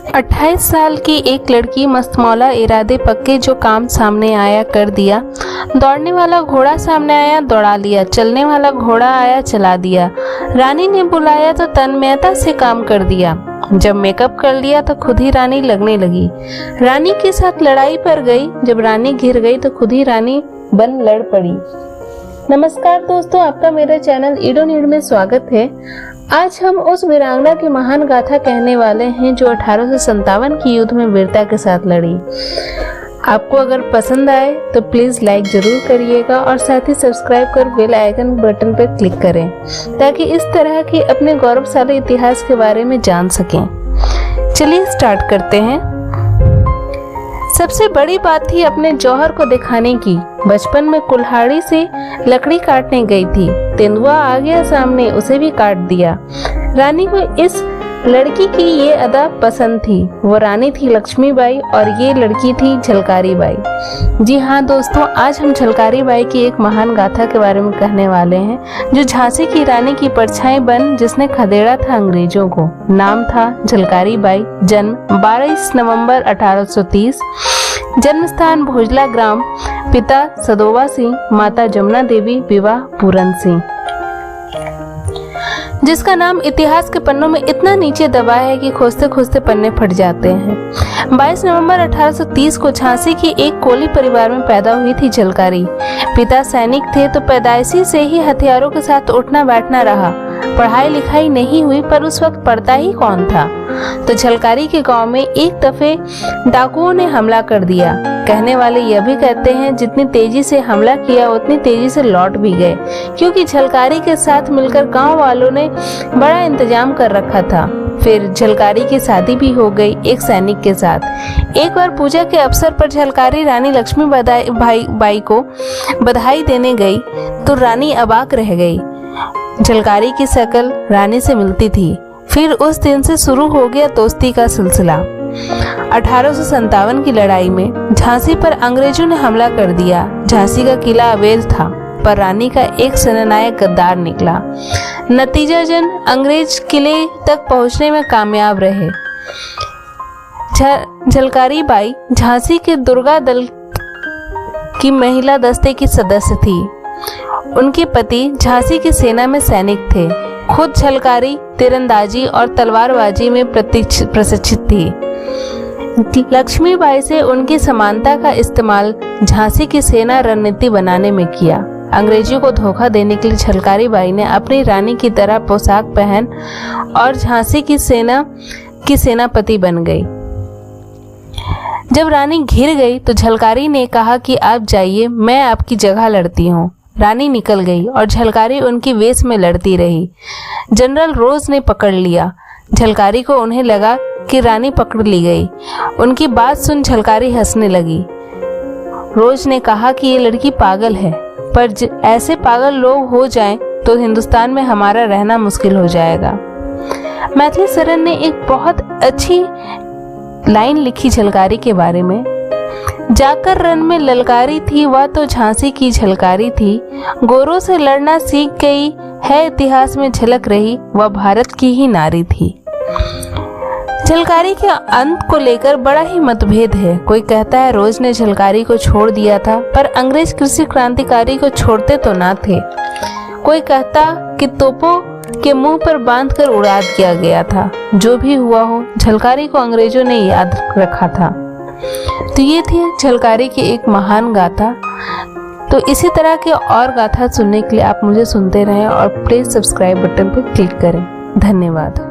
28 साल की एक लड़की मस्तमौला इरादे पक्के जो काम सामने आया कर दिया। दौड़ने वाला घोड़ा सामने आया दौड़ा लिया, चलने वाला घोड़ा आया चला दिया। रानी ने बुलाया तो तन्मयता से काम कर दिया। जब मेकअप कर लिया तो खुद ही रानी लगने लगी। रानी के साथ लड़ाई पर गई, जब रानी घिर गई तो खुद ही रानी बन लड़ पड़ी। नमस्कार दोस्तों, आपका मेरे चैनल ईडो नीड में स्वागत है। आज हम उस वीरांगना की महान गाथा कहने वाले हैं जो 1857 की युद्ध में वीरता के साथ लड़ी। आपको अगर पसंद आए तो प्लीज लाइक जरूर करिएगा और साथ ही सब्सक्राइब कर बेल आइकन बटन पर क्लिक करें ताकि इस तरह के अपने गौरवशाली इतिहास के बारे में जान सकें। चलिए स्टार्ट करते हैं। सबसे बड़ी बात थी अपने जौहर को दिखाने की। बचपन में कुल्हाड़ी से लकड़ी काटने गई थी, तेंदुआ आ गया सामने, उसे भी काट दिया। रानी को इस लड़की की ये अदा पसंद थी। वो रानी थी लक्ष्मीबाई और ये लड़की थी झलकारी बाई। जी हाँ दोस्तों, आज हम झलकारी बाई की एक महान गाथा के बारे में कहने वाले हैं जो झांसी की रानी की परछाई बन जिसने खदेड़ा था अंग्रेजों को। नाम था झलकारी बाई। जन्म 22 नवंबर 1830। जन्म स्थान भोजला ग्राम। पिता सदोवा सिंह, माता जमुना देवी, विवाह पूरन सिंह। जिसका नाम इतिहास के पन्नों में इतना नीचे दबा है कि खोजते खोजते पन्ने फट जाते हैं। 22 नवंबर 1830 को झांसी की एक कोली परिवार में पैदा हुई थी झलकारी। पिता सैनिक थे तो पैदाइशी से ही हथियारों के साथ उठना बैठना रहा। पढ़ाई लिखाई नहीं हुई, पर उस वक्त पढ़ता ही कौन था। तो झलकारी के गांव में एक दफे डाकुओं ने हमला कर दिया। कहने वाले यह भी कहते हैं जितनी तेजी से हमला किया उतनी तेजी से लौट भी गए, क्योंकि झलकारी के साथ मिलकर गांव वालों ने बड़ा इंतजाम कर रखा था। फिर झलकारी की शादी भी हो गई एक सैनिक के साथ। एक बार पूजा के अवसर पर झलकारी रानी लक्ष्मी बाई को बधाई देने गई तो रानी अबाक रह गई। झलकारी की शक्ल रानी से मिलती थी। फिर उस दिन से शुरू हो गया दोस्ती का सिलसिला। 1857 की लड़ाई में झांसी पर अंग्रेजों ने हमला कर दिया। झांसी का किला अवैध था, पर रानी का एक सेनानायक गद्दार निकला। नतीजतन अंग्रेज किले तक पहुंचने में कामयाब रहे। झलकारी बाई झांसी के दुर्गा दल की महिला दस्ते की सदस्य थी। उनके पति झांसी की सेना में सैनिक थे। खुद झलकारी तीरंदाजी और तलवारबाजी में प्रशिक्षित थी। लक्ष्मीबाई से उनकी समानता का इस्तेमाल झांसी की सेना रणनीति बनाने में किया। अंग्रेजों को धोखा देने के लिए झलकारी बाई ने अपनी रानी की तरह पोशाक पहन और झांसी की सेनापति बन गई। जब रानी घिर गई तो झलकारी ने कहा कि आप जाइए, मैं आपकी जगह लड़ती हूँ। रानी निकल गई और झलकारी उनकी वेश में लड़ती रही। जनरल रोज ने पकड़ लिया झलकारी को। उन्हें लगा कि रानी पकड़ ली गई। उनकी बात सुन झलकारी हंसने लगी। रोज ने कहा कि ये लड़की पागल है, पर ऐसे पागल लोग हो जाएं तो हिंदुस्तान में हमारा रहना मुश्किल हो जाएगा। मैथिली सरन ने एक बहुत अच्छी लाइन लिखी झलकारी के बारे में। जाकर रन में ललकारी थी वह तो झांसी की झलकारी थी। गोरों से लड़ना सीख गई है, इतिहास में झलक रही वह भारत की ही नारी थी। झलकारी के अंत को लेकर बड़ा ही मतभेद है। कोई कहता है रोज ने झलकारी को छोड़ दिया था, पर अंग्रेज कृषि क्रांतिकारी को छोड़ते तो ना थे। कोई कहता कि तोपों के मुंह पर बांधकर उड़ा दिया गया था। जो भी हुआ हो, झलकारी को अंग्रेजों ने याद रखा था। तो ये थी झलकारी की एक महान गाथा। तो इसी तरह के और गाथा सुनने के लिए आप मुझे सुनते रहें और प्लीज सब्सक्राइब बटन पर क्लिक करें। धन्यवाद।